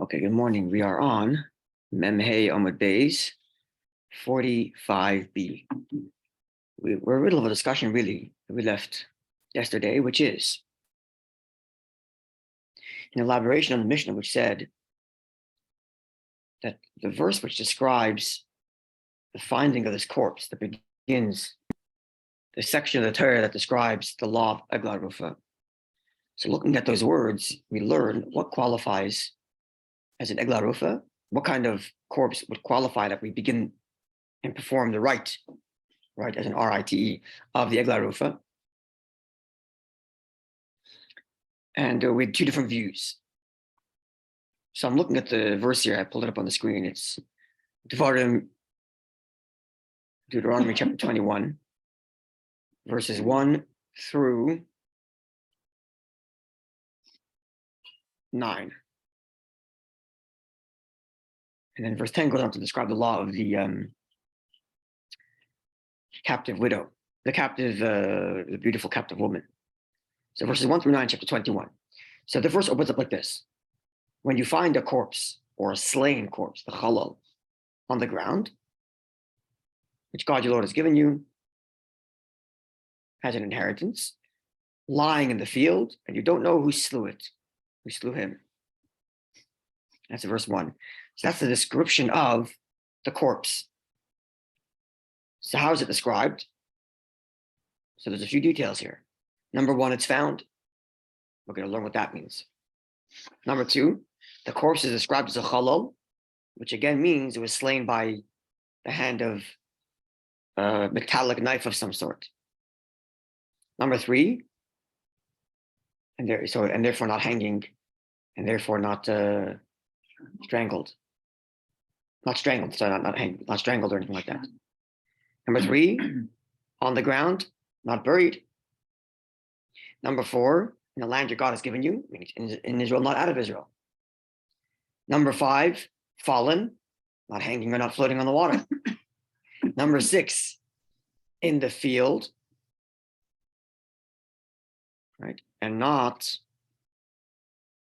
Okay, good morning. We are on Memhei Amud Beis 45b. We're in the middle of a discussion, really, that we left yesterday, which is an elaboration on the Mishnah, which said that the verse which describes the finding of this corpse, that begins the section of the Torah that describes the law of Eglah Rufa. So looking at those words, we learn what qualifies as an Eglah Rufa, what kind of corpse would qualify that we begin and perform the rite, right, as an RITE of the Eglah Rufa. And we had two different views. So I'm looking at the verse here. I pulled it up on the screen. It's Deuteronomy chapter 21, verses 1 through 9. And then verse 10 goes on to describe the law of the captive widow, the beautiful captive woman. So verses 1 through 9, chapter 21. So the verse opens up like this. When you find a corpse or a slain corpse, the chalal, on the ground, which God your Lord has given you as an inheritance, lying in the field, and you don't know who slew it, who slew him. That's verse 1. So that's the description of the corpse. So how is it described? So there's a few details here. Number 1, it's found. We're going to learn what that means. Number 2, the corpse is described as a chalal, which again means it was slain by the hand of a metallic knife of some sort. Number 3, and therefore not hanging, and therefore not strangled. Not strangled, sorry, not strangled or anything like that. Number 3, on the ground, not buried. Number 4, in the land your God has given you, in Israel, not out of Israel. Number 5, fallen, not hanging or not floating on the water. Number 6, in the field, right? And not,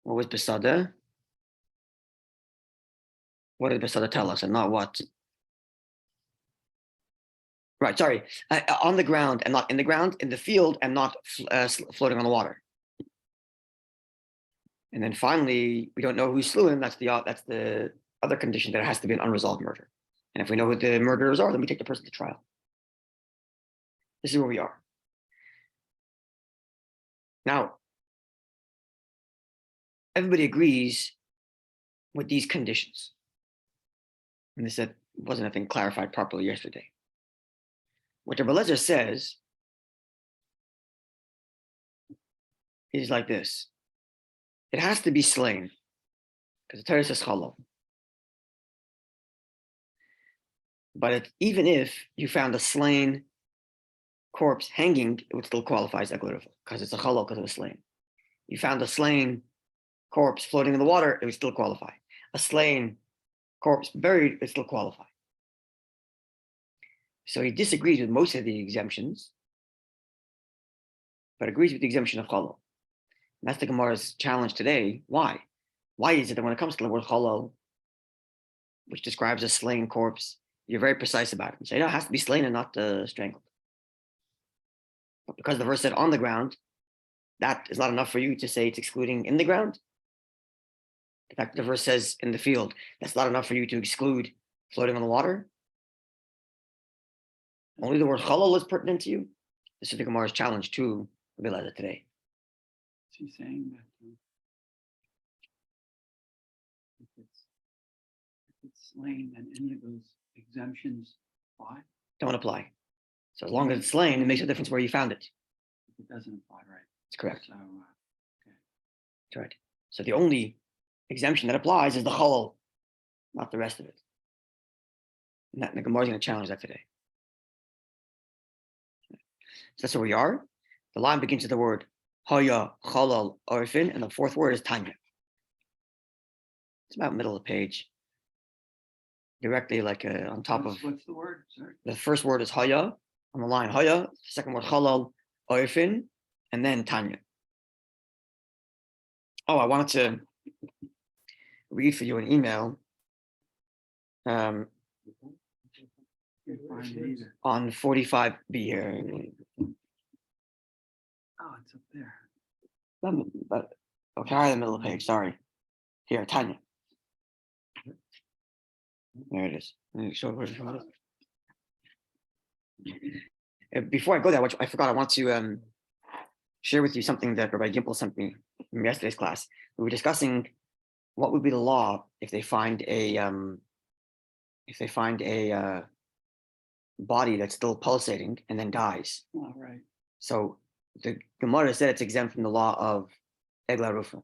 what was Besada? What did Besada tell us? And not what? Right, sorry. On the ground and not in the ground, in the field and not floating on the water. And then finally, we don't know who slew him. That's the other condition, that it has to be an unresolved murder. And if we know who the murderers are, then we take the person to trial. This is where we are. Now, everybody agrees with these conditions. And this wasn't, I think, clarified properly yesterday. What the Rebbe Lezer says is like this. It has to be slain, because the Torah says chalal. But even if you found a slain corpse hanging, it would still qualify as Eglah Rufa, because it's a chalal, because it was slain. You found a slain corpse floating in the water, it would still qualify. A slain corpse buried, it would still qualify. So he disagrees with most of the exemptions, but agrees with the exemption of chalal. And that's the Gemara's challenge today. Why? Why is it that when it comes to the word chalal, which describes a slain corpse, you're very precise about it and say, no, it has to be slain and not strangled. But because the verse said on the ground, that is not enough for you to say it's excluding in the ground. In fact, the verse says in the field, that's not enough for you to exclude floating on the water. Only the word chalal is pertinent to you. This is the Gemara's challenge to Rabbi Lezer today. Is he saying that if it's slain, then any of those exemptions apply? Don't apply. So as long as it's slain, it makes a difference where you found it. It doesn't apply, right? That's correct. So, okay. That's right. So the only exemption that applies is the chalal, not the rest of it. And the Gemara is going to challenge that today. So that's where we are. The line begins with the word Haya, Chalal, Orfin, and the fourth word is Tanya. It's about middle of the page. Directly like on top of. What's the word? Sorry. The first word is Haya on the line. Haya. The second word Chalal, Orfin, and then Tanya. Oh, I wanted read for you an email Can't find it either. on 45b here. Oh, it's up there. But okay, right in the middle of the page. Sorry. Here, Tanya. There it is. Let me show where it's from. Before I go there, I forgot. I want to share with you something that Rabbi Gimple sent me from yesterday's class. We were discussing what would be the law if they find a body that's still pulsating and then dies. Oh, right. So the Gemara said it's exempt from the law of Egla Rufa.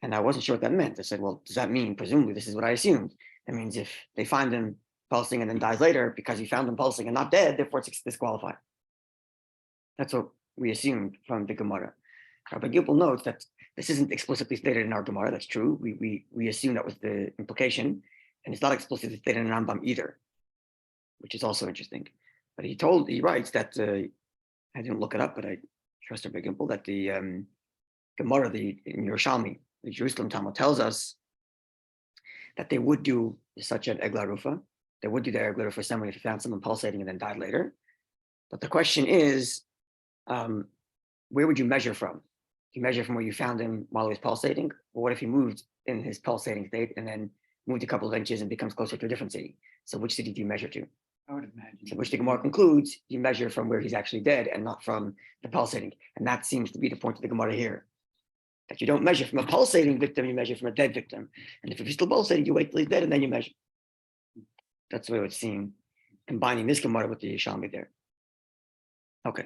And I wasn't sure what that meant. I said, well, does that mean, presumably, this is what I assumed. That means if they find him pulsing and then dies later because you found him pulsing and not dead, therefore it's disqualified. That's what we assumed from the Gemara. Rabbi Gimple notes that this isn't explicitly stated in our Gemara. That's true. We assume that was the implication. And it's not explicitly stated in Rambam either, which is also interesting. But he writes that, I didn't look it up, but I trust Rabbi Gimple, that the Gemara, in Yerushalmi, the Jerusalem Talmud tells us that they would do such an Egla Rufa. They would do the Egla Rufa ceremony if you found someone pulsating and then died later. But the question is, where would you measure from? Do you measure from where you found him while he was pulsating? Or what if he moved in his pulsating state and then moved a couple of inches and becomes closer to a different city? So which city do you measure to? I would imagine. So which the Gemara concludes, you measure from where he's actually dead and not from the pulsating. And that seems to be the point of the Gemara here. That you don't measure from a pulsating victim, you measure from a dead victim. And if he's still pulsating, you wait till he's dead and then you measure. That's the way it would seem, combining this Gemara with the Yerushalmi there. Okay.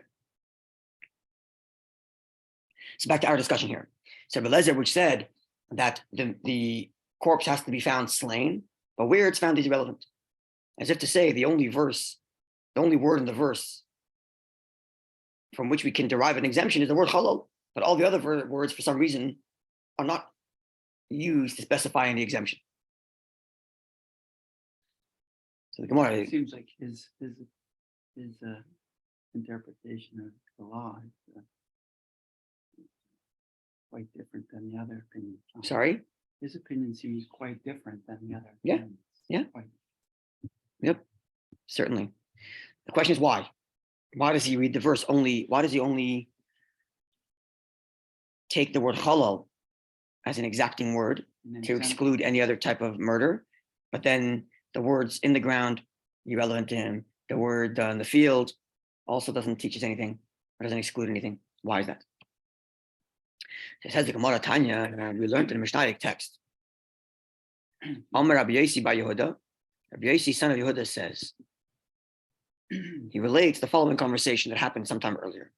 So back to our discussion here. So Reb Eliezer, which said that the corpse has to be found slain, but where it's found is irrelevant. As if to say the only word in the verse from which we can derive an exemption is the word halal, but all the other words for some reason are not used to specify any exemption. So the Gemara, It seems like his interpretation of the law is quite different than the other opinion. sorry? His opinion seems quite different than the other. Yeah, opinions. yeah. Quite. Yep, certainly. The question is why? Why does he read the verse only? Why does he only take the word halal as an exacting word And then to exempt- exclude any other type of murder? But then the words in the ground, irrelevant to him. The word in the field also doesn't teach us anything, or doesn't exclude anything. Why is that? It says the Gemara Tanya, we learned in the Mishnaic text. Amar Rabbi Yossi bar Yehuda, Rabbi Yossi, son of Yehuda, says, he relates the following conversation that happened sometime earlier.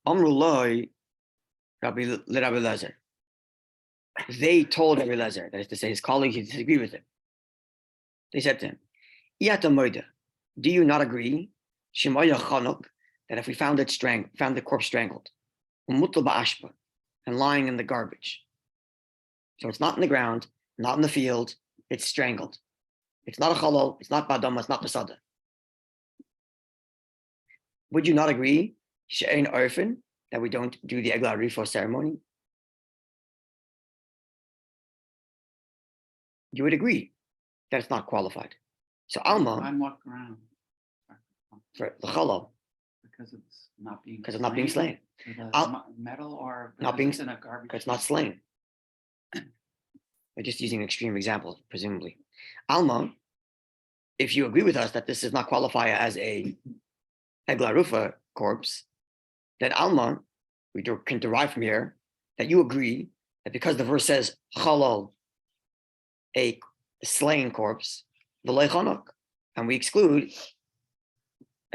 Amrullah Rabbi Lezer. They told Rabbi Lezer, that is to say his colleagues, he disagreed with him. They said to him, Iyata moida, do you not agree, Shemaya Chanuk, that if we found the corpse strangled, umutla ba'ashpa, and lying in the garbage. So it's not in the ground, not in the field, it's strangled. It's not a chalal, it's not badama, it's not pasada. Would you not agree, she'ein orphan, that we don't do the Egla Rifo ceremony? You would agree that it's not qualified. So Alma, On what ground? for the chalal, Because it's not being because it's not being slain. With a Al- metal or not because being- it's in a garbage. Because it's not slain. They're just using an extreme example, presumably. Alma, if you agree with us that this does not qualify as a Egla Rufa corpse, then Alma, can derive from here that you agree that because the verse says chalal, a slain corpse, v'lo chanuk, and we exclude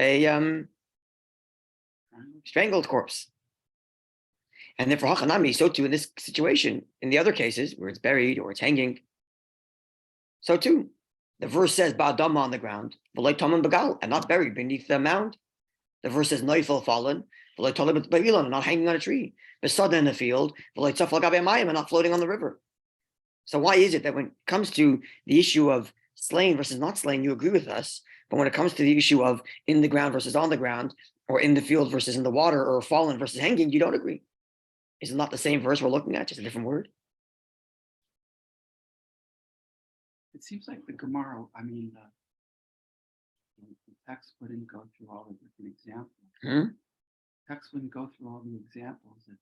a strangled corpse. And therefore, hachanami, so too in this situation, in the other cases where it's buried or it's hanging, so too, the verse says ba'adama on the ground, v'lo tamim bagal, and not buried beneath the mound. The verse says noifel fallen, v'lo talim ba'ilon, and not hanging on a tree. Besada in the field, v'lo tzaf l'gabei mayim, and not floating on the river. So why is it that when it comes to the issue of slain versus not slain, you agree with us, but when it comes to the issue of in the ground versus on the ground, or in the field versus in the water, or fallen versus hanging, you don't agree? Is it not the same verse we're looking at, just a different word? It seems like the Gemara, the text wouldn't go through all the different examples. Text wouldn't go through all the examples if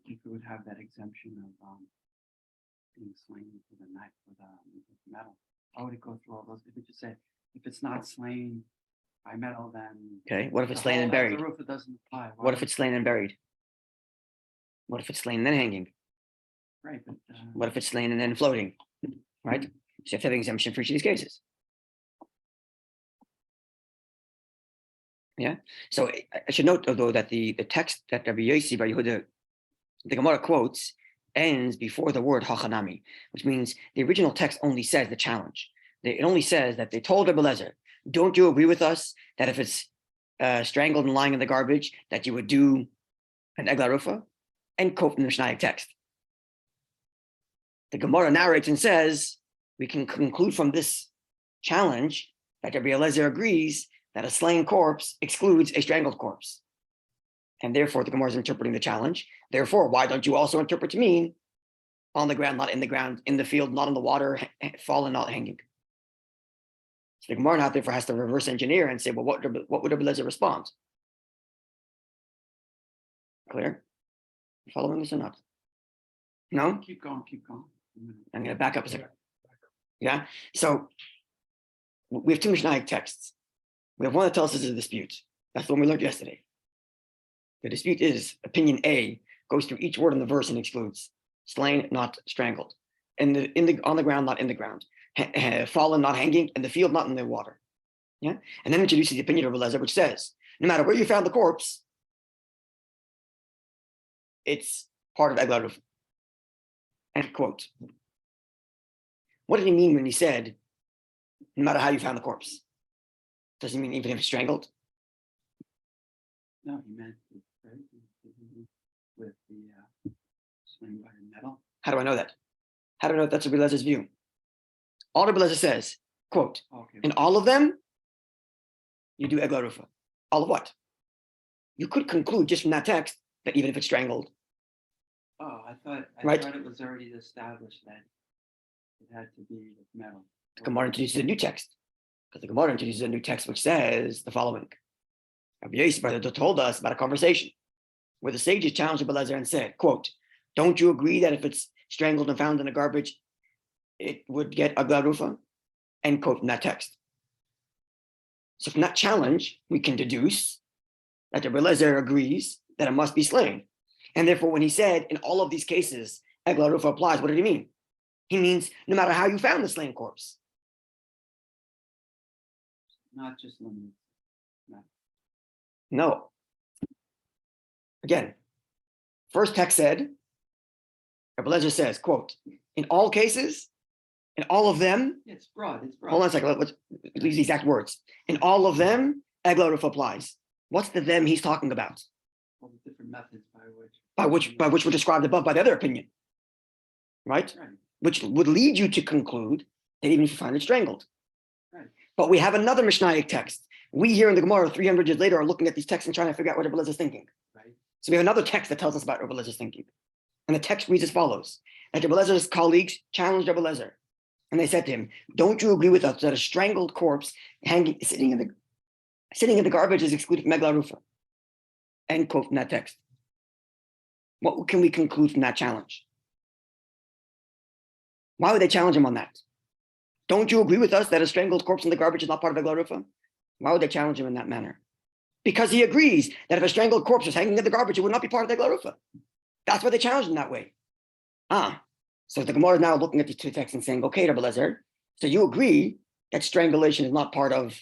it would have that exemption of being slain with a knife, with metal. How would it go through all those? If it just said, if it's not slain by metal, then Okay. What if it's slain and buried? The roof, it doesn't apply. What if it's slain and buried? What if it's slain and then hanging? Right, but What if it's slain and then floating? Right? So you have to have an exemption for each of these cases. Yeah. So I should note, though, that the text that Rabbi Yehuda, the Gemara quotes, ends before the word hachanami, which means the original text only says the challenge. It only says that they told Rebbe Lezer, don't you agree with us that if it's strangled and lying in the garbage, that you would do an eglarufa? End quote from the Mishnaic text. The Gemara narrates and says, we can conclude from this challenge that Rabbi Eliezer agrees that a slain corpse excludes a strangled corpse. And therefore, the Gemara is interpreting the challenge. Therefore, why don't you also interpret to mean on the ground, not in the ground, in the field, not in the water, fallen, not hanging? So the Gemara now therefore has to reverse engineer and say, well, what would Rabbi Eliezer respond? Clear? Following this or not? No? keep going. I'm going to back up a second. Yeah. So we have two Mishnaic texts. We have one that tells us it's a dispute. That's the one we learned yesterday. The dispute is opinion A goes through each word in the verse and excludes slain, not strangled, on the ground, not in the ground, fallen, not hanging, in the field, not in the water. Yeah. And then introduces the opinion of Rebbe Lezer, which says no matter where you found the corpse, it's part of Eglaruf. End quote. What did he mean when he said, no matter how you found the corpse? Does he mean even if it's strangled? No, he meant with the slain by the metal. How do I know that? How do I know that's Rebbe Lezer's view? All Rebbe Lezer says, quote, in all of them, you do Eglarufa. All of what? You could conclude just from that text that even if it's strangled. Oh, I thought it was already established that it had to be with metal. The Gemara introduces a new text. Because the Gemara introduces a new text which says the following. Rabbi Yisroel told us about a conversation where the sages challenged Rebbe Lezer and said, quote, don't you agree that if it's strangled and found in the garbage, it would get a glarufa? End quote from that text. So from that challenge, we can deduce that Rebbe Lezer agrees that it must be slain. And therefore, when he said, in all of these cases, eglarufa applies, what did he mean? He means no matter how you found the slain corpse. Not just limited. No. Again, first text said, Rebbe Lezer says, quote, in all cases, in all of them, It's broad. hold on a second, let's use the exact words. In all of them, eglarufa applies. What's the them he's talking about? All the different methods By which were described above by the other opinion, right? Which would lead you to conclude that even if you find it strangled. Right. But we have another Mishnaic text. We here in the Gemara 300 years later are looking at these texts and trying to figure out what Rebbe Lezer is thinking. Right. So we have another text that tells us about Rebbe Lezer's thinking. And the text reads as follows. And Rebbe Lezer's colleagues challenged Rebbe Lezer. And they said to him, don't you agree with us that a strangled corpse sitting in the garbage is excluded from Eglarufa? End quote from that text. What can we conclude from that challenge? Why would they challenge him on that? Don't you agree with us that a strangled corpse in the garbage is not part of Eglarufa? Why would they challenge him in that manner? Because he agrees that if a strangled corpse was hanging in the garbage, it would not be part of Eglarufa. That's why they challenged him that way. So the Gemara is now looking at these two texts and saying, okay, Rebbe Lezer, so you agree that strangulation is not part of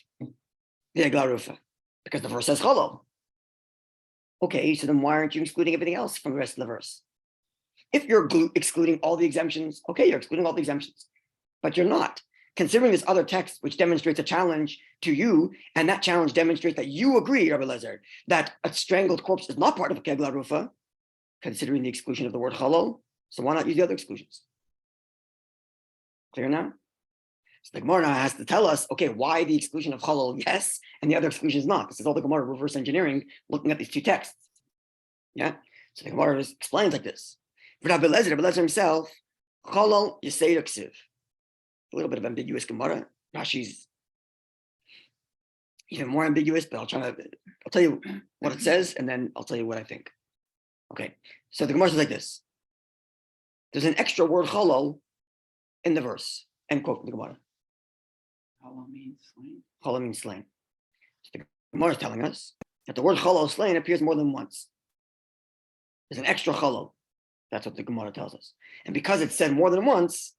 the Eglarufa because the verse says cholol. Okay, so then why aren't you excluding everything else from the rest of the verse? If you're excluding all the exemptions, okay, you're excluding all the exemptions, but you're not. Considering this other text, which demonstrates a challenge to you, and that challenge demonstrates that you agree, Rebbe Lezer, that a strangled corpse is not part of a Eglarufa, considering the exclusion of the word cholol, so why not use the other exclusions? Clear now? So the Gemara now has to tell us, okay, why the exclusion of cholol, yes, and the other exclusions not. This is all the Gemara reverse engineering, looking at these two texts. Yeah. So the Gemara explains like this. For Rabbi Lezer himself, Cholol Yisei Ksiv. A little bit of ambiguous Gemara. Rashi's even more ambiguous, but I'll tell you what it says, and then I'll tell you what I think. Okay, so the Gemara says like this. There's an extra word cholol in the verse. End quote from the Gemara. Cholol means slain. Cholol means slain. So the Gemara is telling us that the word cholol, slain, appears more than once. There's an extra cholol. That's what the Gemara tells us. And because it's said more than once,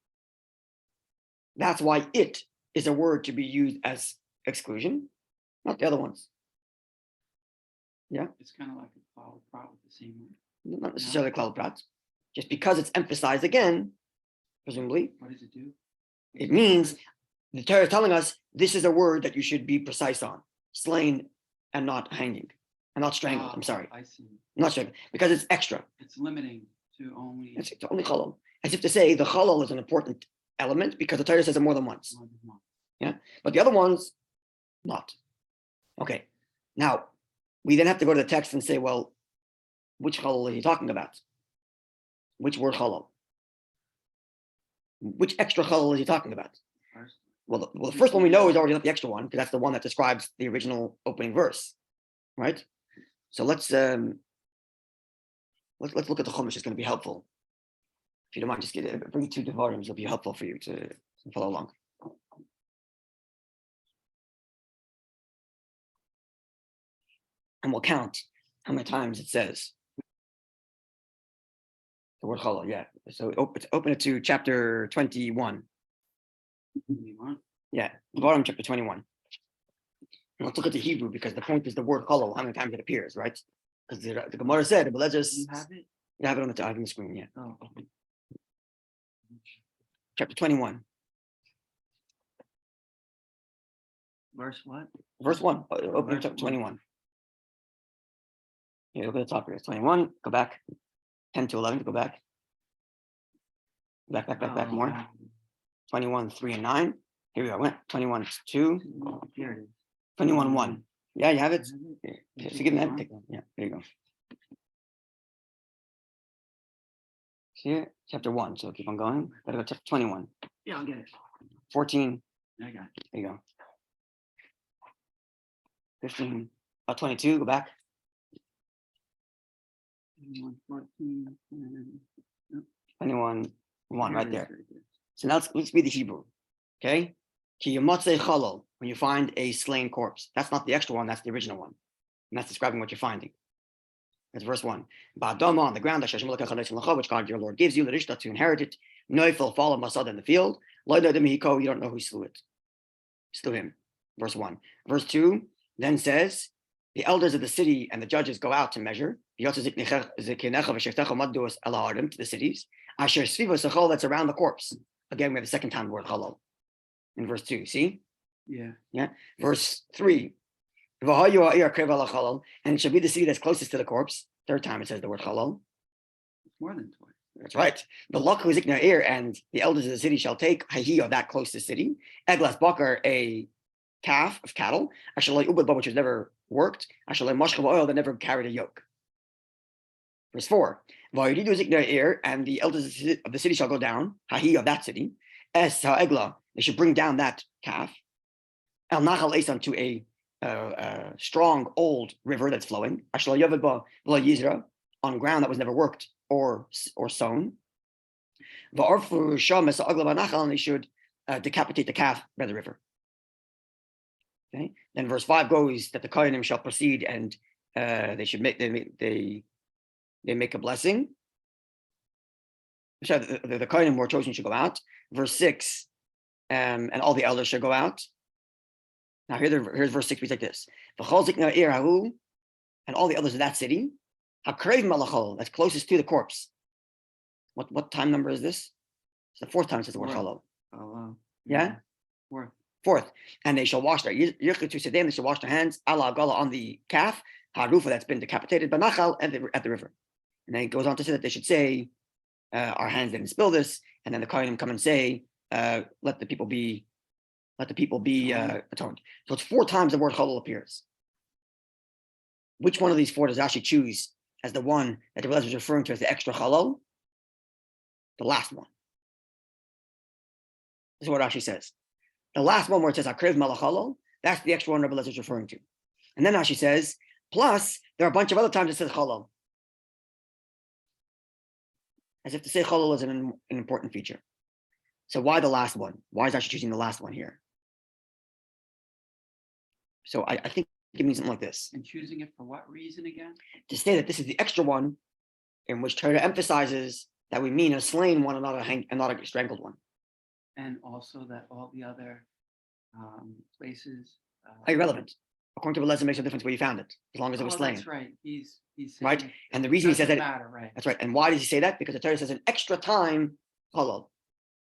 that's why it is a word to be used as exclusion, not the other ones. Yeah? It's kind of like a cloud prot with the same word. Not necessarily cloud prat. Just because it's emphasized again, presumably, What does it do? it means the Torah is telling us this is a word that you should be precise on. Slain and not hanging. And not strangled. I'm sorry. I see. Not strangled. Because it's extra. It's limiting to only. It's only cholol. As if to say the cholol is an important element because the Torah says it more than once. Yeah. But the other ones, not. Okay. Now, we then have to go to the text and say, well, which cholol is he talking about? Which word cholol? Which extra cholol is he talking about? First. Well, the first one we know is already not the extra one because that's the one that describes the original opening verse, right? So let's look at the Chumash. It's going to be helpful. If you don't mind, just bring 2 Devarim. It'll be helpful for you to follow along. And we'll count how many times it says the word cholol. Yeah. So open it to chapter 21. Yeah, Devarim chapter 21. And let's look at the Hebrew because the point is the word cholol, how many times it appears, right? Because the Gemara said, but let's just. You have it? Yeah, I have it on the screen, yeah. Oh. Chapter 21. Verse what? Verse 1. Open chapter 21. Yeah, look at the top here. It's 21. Go back. 10 to 11. Go back. Back more. 21, 3 and 9. Here we go. Went 21, 2. Here it is. 21, 1. Yeah, you have it. Have So give me that. Take that. Yeah, there you go. Here, chapter 1. So keep on going. Gotta go to chapter 21. Yeah, I'll get it. 14. I got it. There you go. 15. 22. Go back. 14, and 21, 1 right it is there. right there. So now let's read the Hebrew. Okay? Ki yomatzei cholol, when you find a slain corpse. That's not the extra one, that's the original one. And that's describing what you're finding. That's verse 1. Ba'adama, on the ground, which God your Lord gives you, to inherit it. Noifel, fall of Masad in the field. You don't know who slew it. Slew him. Verse 1. Verse 2 then says, the elders of the city and the judges go out to measure. To the cities. That's around the corpse. Again, we have the second time the word cholol in verse 2. See? Yeah. Verse 3. And it shall be the city that's closest to the corpse. Third time it says the word cholol. It's more than twice. That's right. The Lakhu Zikna Ir and the elders of the city shall take Hahi of that closest city. Eglas Bakar, a calf of cattle. Ashalai Ubad, which has never worked. Ashalai Mashkav oil that never carried a yoke. Verse 4. Vayiridu Zikna Ir and the elders of the city shall go down. Hahi of that city. Es Ha'egla, they should bring down that calf. El Nachal Esan to a strong old river that's flowing. Ashalai Yovad Ba Yizra on ground that was never worked or sown. And they should decapitate the calf by the river. Okay. Then verse 5 goes that the Kohanim shall proceed and they should make they make a blessing. So the Kohanim who are chosen should go out. Verse 6, and all the elders should go out. Now here's verse 6. We take this. And all the elders of that city. That's closest to the corpse. What time number is this? It's the 4th time it says the word cholol. Oh, wow. Yeah? Fourth. And they shall wash their they shall wash their hands ala gala on the calf, harufa that's been decapitated, banachal at the river. And then it goes on to say that they should say, our hands didn't spill this, and then the Kohanim come and say, let the people be atoned. So it's 4 times the word cholol appears. Which one of these 4 does Rashi choose as the one that the Rebbe is referring to as the extra cholol? The last one. This is what Rashi says. The last one where it says Akriv Malachalo, that's the extra one Rabbi Elazar is referring to. And then Rashi says, plus there are a bunch of other times it says Chalal. As if to say Chalal is an important feature. So why the last one? Why is Rashi choosing the last one here? So I think it means something like this. And choosing it for what reason again? To say that this is the extra one in which Torah emphasizes that we mean a slain one and not a strangled one. And also that all the other places Irrelevant. According to Elazar, it makes no difference where you found it, as long as it was slain. That's right. He's right. saying And the reason he says that matter, right? That's right. And why does he say that? Because the Torah says an extra time halal.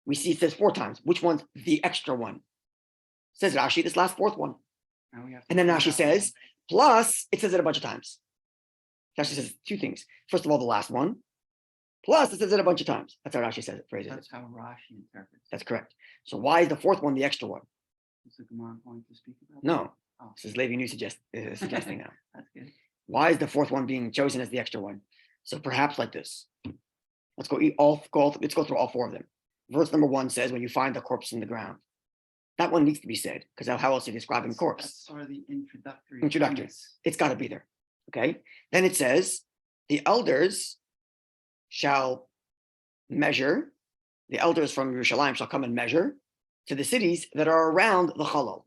We see it says 4 times. Which one's the extra one? Says Rashi, this last 4th one. And then Rashi says, plus it says it a bunch of times. Rashi says 2 things. First of all, the last one. Plus it says it a bunch of times. That's how Rashi says it, phrases That's it. how Rashi interprets. That's correct. So why is the 4th one the extra one? Is the Gemara going to speak about? No. Oh. This is Levi New suggesting now. That's good. Why is the 4th one being chosen as the extra one? So perhaps like this. Let's go through all 4 of them. Verse number 1 says, when you find the corpse in the ground. That one needs to be said, because how else are you describing corpse? That's sort of the introductory. It's got to be there. Okay. Then it says, the elders shall measure, the elders from Yerushalayim shall come and measure to the cities that are around the Chalal.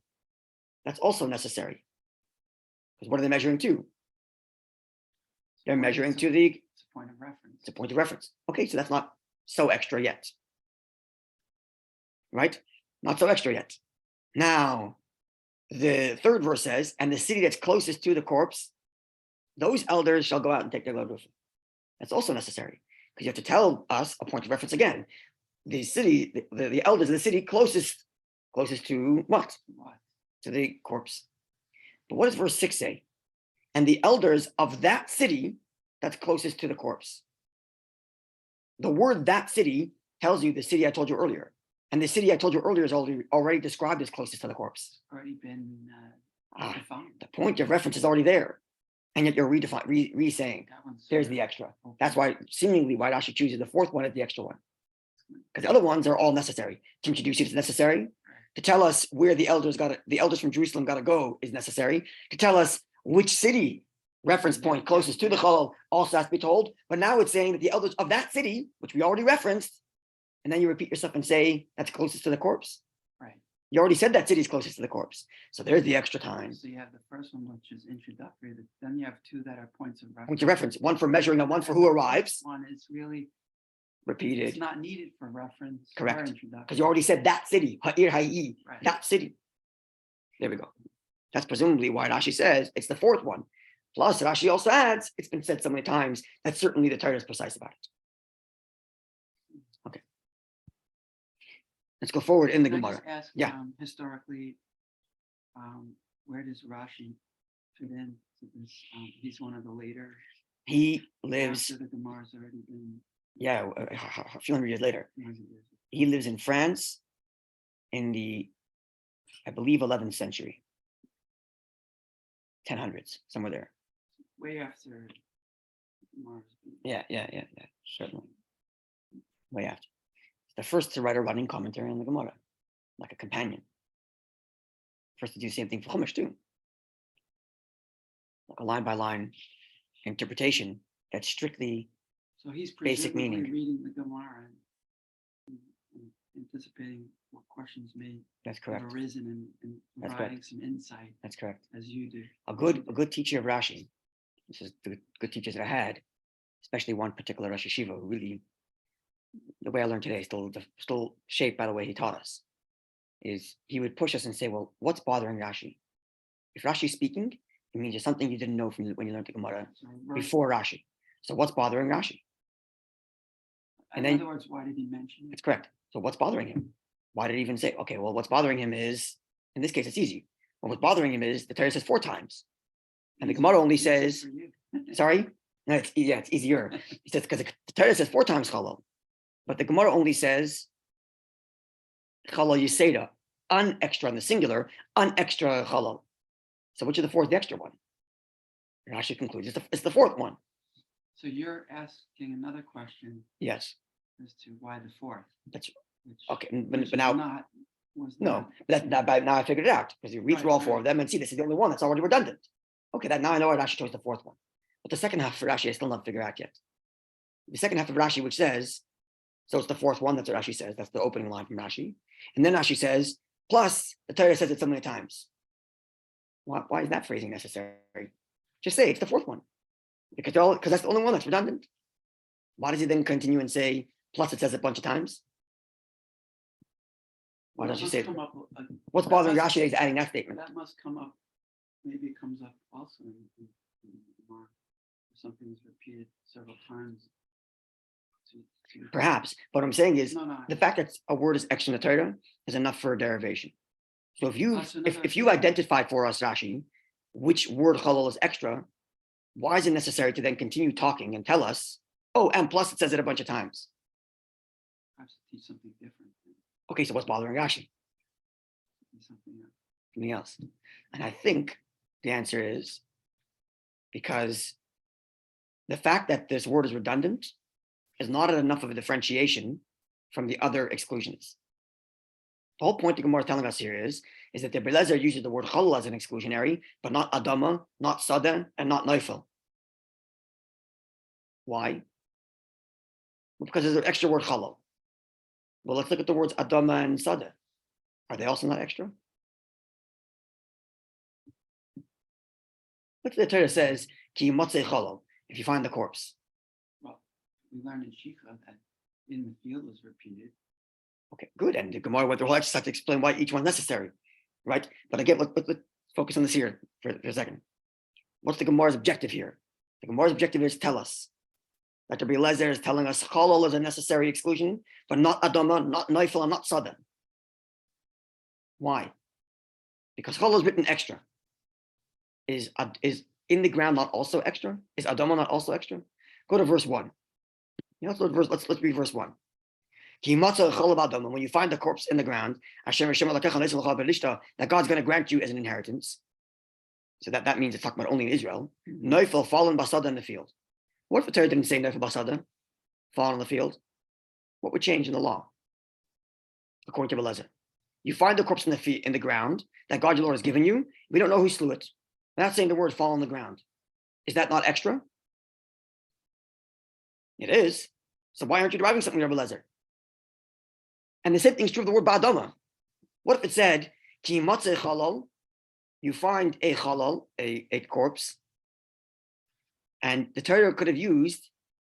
That's also necessary. Because what are they measuring to? They're measuring to the... It's a point of reference. It's a point of reference. Okay, so that's not so extra yet. Right? Not so extra yet. Now, the 3rd verse says, and the city that's closest to the corpse, those elders shall go out and take their load with them. That's also necessary. Because you have to tell us a point of reference again. The city, the elders of the city closest to what? To the corpse. But what does verse 6 say? And the elders of that city that's closest to the corpse. The word that city tells you the city I told you earlier. And the city I told you earlier is already described as closest to the corpse. Already been defined. The point of reference is already there. And yet you're re-saying, there's the extra. That's why, seemingly, why Rashi chooses the 4th one as the extra one. Because the other ones are all necessary. To introduce you, it's necessary. To tell us where the elders from Jerusalem got to go is necessary. To tell us which city reference point closest to the Chalal also has to be told. But now it's saying that the elders of that city, which we already referenced, and then you repeat yourself and say that's closest to the corpse. Right. You already said that city is closest to the corpse. So there's the extra time. So you have the first one, which is introductory. Then you have 2 that are points of reference. Points of reference. One for measuring and one for who arrives. One is really repeated. It's not needed for reference. Correct. Because you already said that city. Ha'ir ha'i. Right. That city. There we go. That's presumably why Rashi says it's the 4th one. Plus, Rashi also adds, it's been said so many times that certainly the Torah is precise about it. Okay. Let's go forward in the Gemara. Ask, historically, where does Rashi fit in to this? He's one of the later. He lives. After the Gemara's already been. Yeah, a few hundred years later. He lives in France in the, I believe, 11th century. 1000s, somewhere there. Way after Gemara's been. Yeah, certainly. Way after. He's the first to write a running commentary on the Gemara, like a companion. First to do the same thing for Chumash too. Like a line-by-line interpretation that's strictly so he's basic meaning. Reading the Gemara and anticipating what questions may That's correct. have arisen and providing some insight. That's correct. As you do. A good teacher of Rashi. This is the good teachers that I had, especially one particular Rosh Yeshiva who really, the way I learned today, still shaped by the way he taught us, is he would push us and say, well, what's bothering Rashi? If Rashi's speaking, it means there's something you didn't know from when you learned the Gemara before Rashi. So what's bothering Rashi? In other words, why did he mention it? That's correct. So what's bothering him? Why did he even say, okay, well, what's bothering him is, in this case, it's easy. Well, what's bothering him is the Torah says 4 times. And the Gemara only says, sorry? No, it's easier. He says, because the Torah says 4 times Chalal. But the Gemara only says Chalal Yiseda, un extra in the singular, un extra Chalal. So which of the 4 is the extra one? Rashi concludes it's the 4th one. So you're asking another question. Yes. As to why the 4th. Okay, which but now was no, not. but now I figured it out because you read through all four of Right. them and see this is the only one that's already redundant. Okay, that now I know why Rashi chose the fourth one. But the second half of Rashi I still not figure out yet. The second half of Rashi, which says, so it's the fourth one, that's what Rashi says. That's the opening line from Rashi. And then Rashi says, plus the Torah says it so many times. Why is that phrasing necessary? Just say it's the fourth one. Because that's the only one that's redundant. Why does he then continue and say, plus it says it a bunch of times? Why don't you say what's bothering Rashi is adding that statement? That must come up. Maybe it comes up also in Gemara. Something is repeated several times. Perhaps, but what I'm saying is No, the fact that a word is extra in the Torah is enough for a derivation. So if you identify for us, Rashi, which word chalal is extra, why is it necessary to then continue talking and tell us, oh, and plus it says it a bunch of times? Perhaps teach something different. Okay, so what's bothering Rashi? Something else. And I think the answer is because the fact that this word is redundant is not enough of a differentiation from the other exclusions. The whole point the Gemara is telling us here is that the Reb Yisroel uses the word chalal as an exclusionary, but not adama, not sada, and not neifel. Why? Well, because there's an extra word chalal. Well, let's look at the words adama and sada. Are they also not extra? Look at the Torah says, ki motzei chalal, if you find the corpse. Well, we learned in Shikha that in the field was repeated. Okay, good. And the Gemara went through a whole exercise to explain why each one's necessary, right? But again, let's focus on this here for a second. What's the Gemara's objective here? The Gemara's objective is to tell us that Rabbi Lezer is telling us chalal is a necessary exclusion, but not adama, not neifel, and not sada. Why? Because chalal is written extra. Is in the ground not also extra? Is adama not also extra? Go to verse 1. Let's read verse 1. When you find the corpse in the ground, that God's going to grant you as an inheritance. So that means it's talking about only in Israel. Neifel, fallen basada in the field. What if the Torah didn't say neifel basada, fallen in the field? What would change in the law? According to Reb Yisroel, you find the corpse in the ground that God your Lord has given you. We don't know who slew it. We're not saying the word fall on the ground. Is that not extra? It is. So why aren't you deriving something, Reb Yisroel? And the same thing is true of the word ba'adama. What if it said, ki matzeh chalal, you find a chalal, a corpse, and the Torah could have used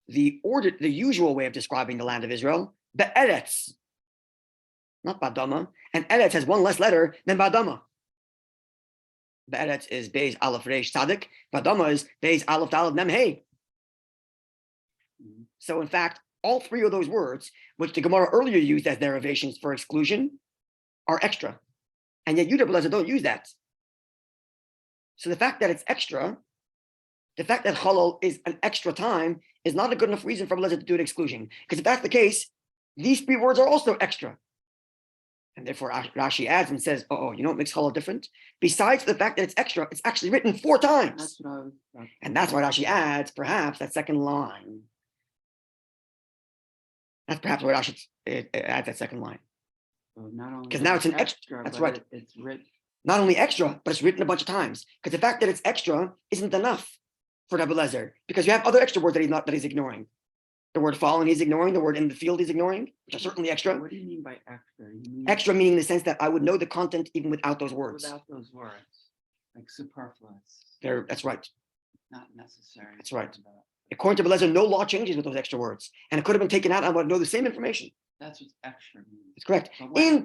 the usual way of describing the land of Israel, be'eretz, not ba'adama, and eretz has one less letter than ba'adama. Be'eretz is beis aleph reish tzadik, ba'adama is beis aleph daled mem hey. So in fact, all three of those words, which the Gemara earlier used as derivations for exclusion, are extra. And yet you don't use that. So the fact that it's extra, the fact that chalal is an extra time, is not a good enough reason for Rebbe to do an exclusion. Because if that's the case, these three words are also extra. And therefore Rashi adds and says, you know what makes chalal different? Besides the fact that it's extra, it's actually written 4 times. And that's why Rashi adds, perhaps, that second line. That's perhaps why Rashi adds that second line. Because now it's an extra. That's right. It's written. Not only extra, but it's written a bunch of times. Because the fact that it's extra isn't enough for Reb Yisroel. Because you have other extra words that he's ignoring. The word fallen he's ignoring. The word in the field he's ignoring, which are certainly extra. What do you mean by extra? Extra meaning in the sense that I would know the content even without those words. Without those words, like superfluous. That's right. Not necessary. That's right. According to Reb Yisroel, no law changes with those extra words, and it could have been taken out. I would know the same information. That's what extra means. That's correct.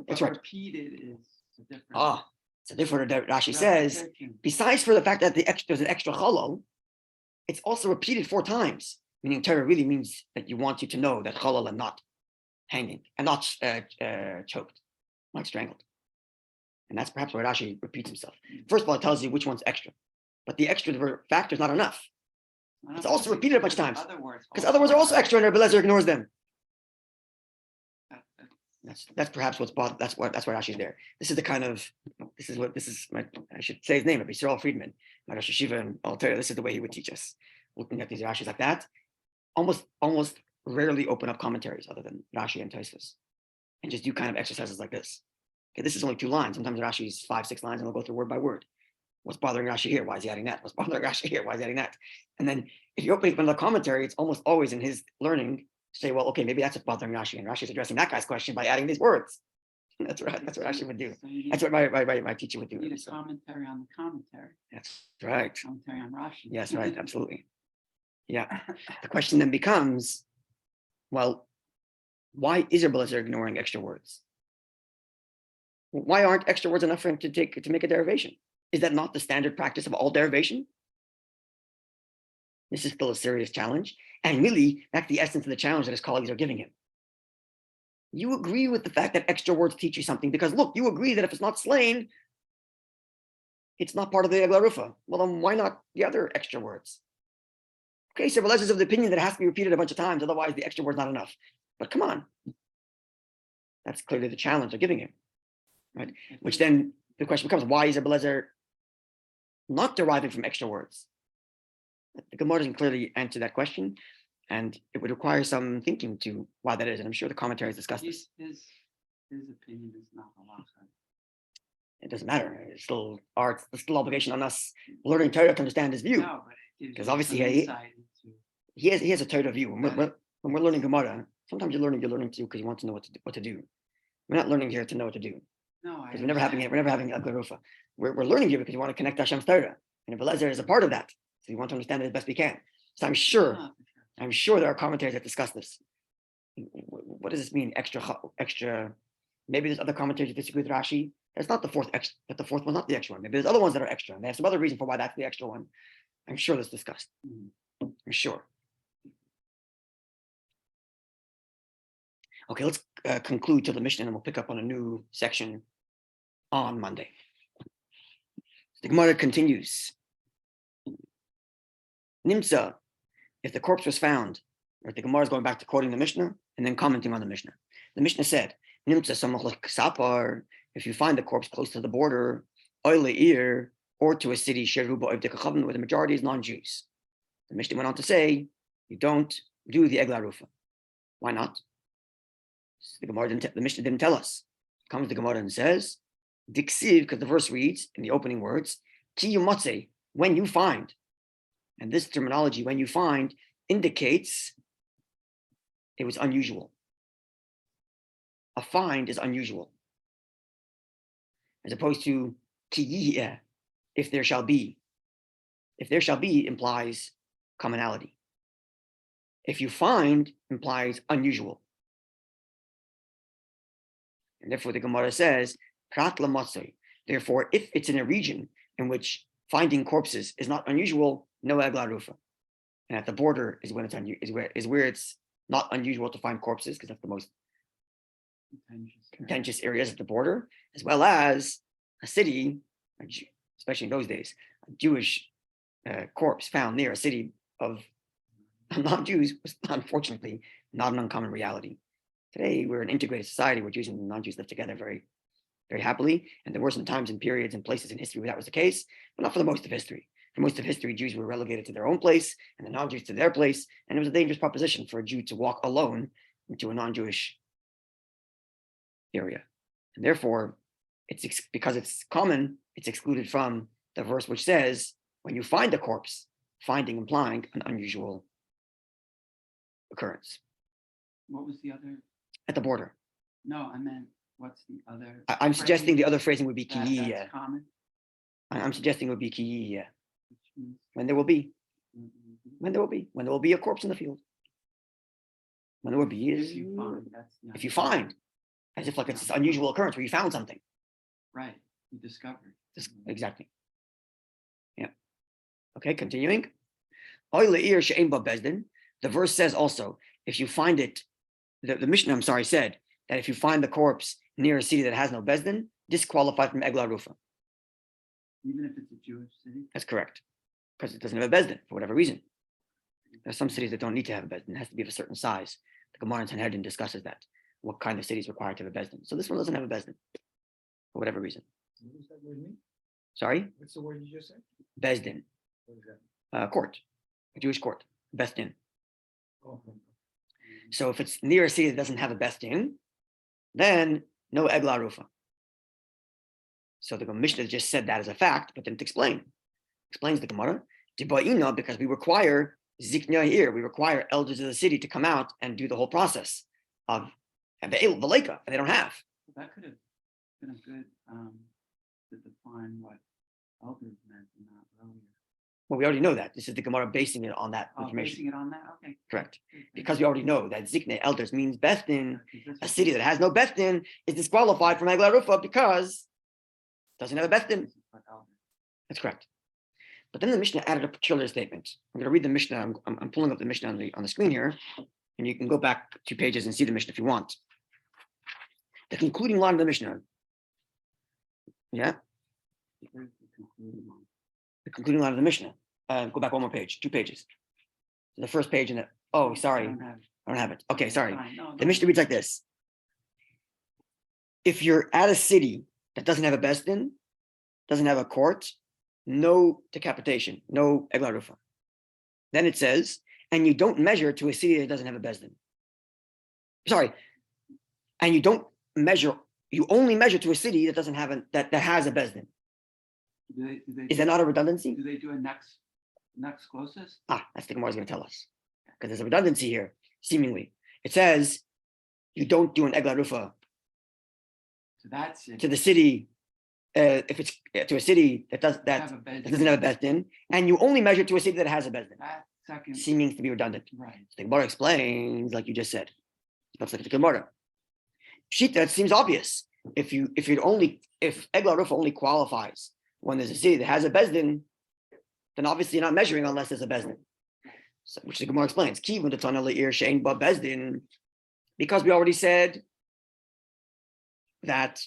That's right. Repeated is a different. So therefore, Rashi says, besides for the fact that there's an extra chalal, it's also repeated 4 times. Meaning, Torah really means that you want you to know that chalal and not hanging and not choked, not strangled. And that's perhaps why Rashi repeats himself. First of all, it tells you which one's extra, but the extra factor is not enough. It's also repeated a bunch of times because other words are also extra, and Reb Yisroel ignores them. That's perhaps that's why Rashi's there. This is I should say his name, Reb Yisroel Friedman, my Rosh Yeshiva and Oholei. This is the way he would teach us, looking at these Rashis like that. Almost rarely open up commentaries other than Rashi and Tosfos. and just do kind of exercises like this. Okay, this is only 2 lines. Sometimes Rashi is 5, 6 lines, and we'll go through word by word. What's bothering Rashi here? Why is he adding that? What's bothering Rashi here? Why is he adding that? And then if you open up another commentary, it's almost always in his learning say, well, okay, maybe that's what's bothering Rashi, and Rashi is addressing that guy's question by adding these words. That's right. That's what Rashi would do. So you need, That's what my teacher would do. you need a So commentary on the commentary. that's right. Commentary on Rashi. Yes, right. Absolutely. Yeah. The question then becomes, well, why is Reb Eliezer ignoring extra words? Why aren't extra words enough for him to make a derivation? Is that not the standard practice of all derivation? This is still a serious challenge. And really, that's the essence of the challenge that his colleagues are giving him. You agree with the fact that extra words teach you something because look, you agree that if it's not slain, it's not part of the Egla Rufa. Well, then why not the other extra words? Okay, so Reb Eliezer is of the opinion that it has to be repeated a bunch of times, otherwise the extra word's not enough. But come on. That's clearly the challenge they're giving him. Right? Which then the question becomes, why is Reb Eliezer not deriving from extra words? The Gemara doesn't clearly answer that question, and it would require some thinking to why that is. And I'm sure the commentaries discuss this. His opinion is not halacha. It doesn't matter. It's still obligation on us learning Torah to understand his view. No, but it gives 'Cause you obviously some he- insight into He has a Torah view. When we're learning Gemara, sometimes you're learning to because you want to know what to do. We're not learning here to know what to do. no, I Because we're never having understand. a Rufa. We're learning here because you want to connect to Hashem's Torah. And Reb Eliezer is a part of that. So you want to understand it as best we can. So I'm sure there are commentators that discuss this. What does this mean? Extra. Maybe there's other commentators that disagree with Rashi. That's not the fourth extra, but the fourth one's not the extra one. Maybe there's other ones that are extra, and they have some other reason for why that's the extra one. I'm sure that's discussed. I'm sure. Okay, let's conclude till the Mishnah, and we'll pick up on a new section on Monday. The Gemara continues. Nimsa, if the corpse was found, or the Gemara is going back to quoting the Mishnah and then commenting on the Mishnah. The Mishnah said, Nimsa samach sapar, if you find the corpse close to the border, Oholei, or to a city where the majority is non-Jews. The Mishnah went on to say, you don't do the Egla Rufa. Why not? The Mishnah didn't tell us. Comes the Gemara and says, Diksiv, because the verse reads in the opening words, Ki yumotze, when you find. And this terminology, when you find, indicates it was unusual. A find is unusual. As opposed to ki yiheh, if there shall be. If there shall be implies commonality. If you find implies unusual. And therefore the Gemara says, Prat lamatzoi. Therefore, if it's in a region in which finding corpses is not unusual, no Egla Rufa. And at the border is when it's where it's not unusual to find corpses, because that's the most contentious areas at the border, as well as a city, especially in those days, a Jewish corpse found near a city of non-Jews was unfortunately not an uncommon reality. Today, we're an integrated society where Jews and non-Jews live together very, very happily. And there were some times and periods and places in history where that was the case, but not for the most of history. For most of history, Jews were relegated to their own place and the non-Jews to their place. And it was a dangerous proposition for a Jew to walk alone into a non-Jewish area. And therefore, because it's common, it's excluded from the verse which says, when you find a corpse, finding implying an unusual occurrence. What was the other? At the border. No, I meant what's the other? I'm suggesting the other phrasing would be ki. That's common. I'm suggesting it would be ki. Which means When there will be a corpse in the field. When there will be is if you find, that's not if you find, as if like it's this unusual occurrence where you found something. right. You discovered. Exactly. Yeah. Okay, continuing. Oholei she'ein ba bezdin. The verse says also, if you find it, the Mishnah, said that if you find the corpse near a city that has no bezdin, disqualified from Egla Rufa. Even if it's a Jewish city. That's correct, because it doesn't have a bezdin for whatever reason. There are some cities that don't need to have a bezdin; it has to be of a certain size. The Gemara in Sanhedrin discusses that. What kind of city is required to have a bezdin? So this one doesn't have a bezdin for whatever reason. What does that word mean? Sorry, What's the word you just said? bezdin, What is that? court, a Jewish court, bezdin. Oh, So if it's near a city that doesn't have a bezdin, then no egla rufa. So the Mishnah just said that as a fact, but didn't explain. Explains the Gemara, because we require zikna here, we require elders of the city to come out and do the whole process of the leika, and they don't have. That could have been a good to define what elders meant in that earlier. Well, we already know that. This is the Gemara basing it on that information. Basing it on that? Okay. Correct. Because we already know that zikne elders means Bethdin. A city that has no Bethdin is disqualified from Egla Rufa because it doesn't have a Bethdin. That's correct. But then the Mishnah added a peculiar statement. I'm going to read the Mishnah. I'm pulling up the Mishnah on the screen here, and you can go back 2 pages and see the Mishnah if you want. The concluding line of the Mishnah. Yeah. The concluding line of the Mishnah. Go back 1 more page, 2 pages. The first page and sorry, I don't have it. Okay, sorry. The Mishnah reads like this. If you're at a city that doesn't have a Besdin, doesn't have a court, no decapitation, no Egla Rufa. Then it says, and you don't measure to a city that doesn't have a Besdin. Sorry, and you don't measure, you only measure to a city that doesn't have that has a Besdin. Is that not a redundancy? Do they do a next closest? That's the Gemara is going to tell us. Because there's a redundancy here, seemingly. It says you don't do an Egla Rufa to the city, if it's to a city that doesn't have a Besdin, and you only measure to a city that has a Besdin. That second seeming to be redundant. Right. So the Gemara explains, like you just said. Let's look at the Gemara. Shita, it seems obvious. If Egla Rufa only qualifies when there's a city that has a Besdin, then obviously you're not measuring unless there's a Besdin. So, which the Gemara explains. Kivun Tana Le'ir She'ein Ba Besdin, because we already said that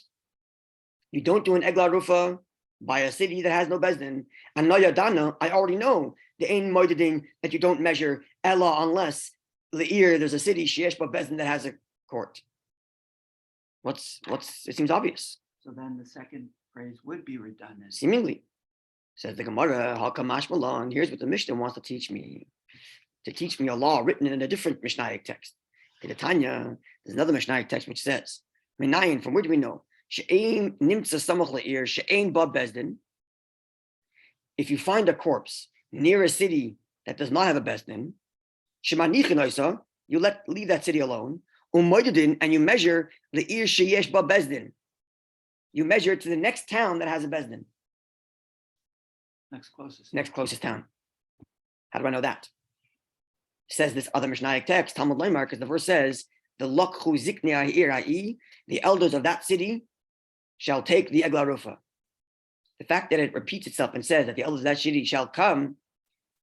you don't do an Egla Rufa by a city that has no Besdin. And Noyadana, I already know the Ein Moedidin that you don't measure Ella unless Le'ir, there's a city She'esh Ba Besdin that has a court. It seems obvious. So then the second phrase would be redundant. Seemingly. Says the Gemara, Hakamash Malan, here's what the Mishnah wants to teach me. To teach me a law written in a different Mishnaic text. In the Tanya, there's another Mishnaic text which says, Minayin, from where do we know? She'ein nimtza samach le'ir, she'ein ba bezdin. If you find a corpse near a city that does not have a bezdin, shemanichin oisa, you leave that city alone. Umoydin, and you measure le'ir sheyesh ba bezdin. You measure to the next town that has a bezdin. Next closest town. How do I know that? Says this other Mishnaic text, Talmud Sotah, because the verse says, the lokhu ziknei ha'ir ha'i, the elders of that city shall take the Egla Rufa. The fact that it repeats itself and says that the elders of that city shall come,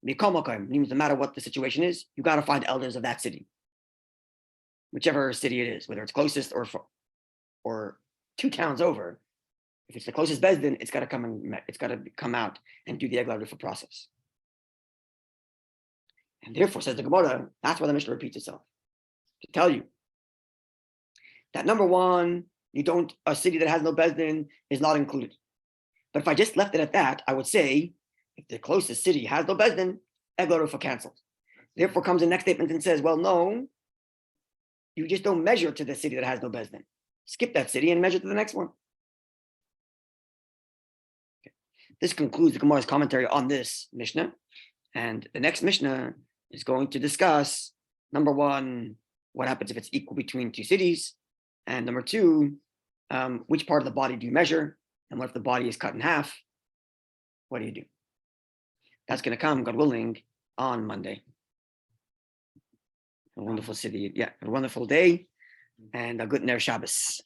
means no matter what the situation is, you got to find elders of that city. Whichever city it is, whether it's closest or 2 towns over. If it's the closest Besdin, it's got to come out and do the Egla Rufa process. And therefore, says the Gemara, that's why the Mishnah repeats itself. To tell you that number one, a city that has no Besdin is not included. But if I just left it at that, I would say, if the closest city has no Besdin, Egla Rufa canceled. Therefore comes the next statement and says, well, no, you just don't measure to the city that has no Besdin. Skip that city and measure to the next one. Okay. This concludes the Gemara's commentary on this Mishnah. And the next Mishnah is going to discuss, number one, what happens if it's equal between 2 cities? And number 2, which part of the body do you measure? And what if the body is cut in half? What do you do? That's going to come, God willing, on Monday. A wonderful city. Yeah, a wonderful day and a good Ner Shabbos.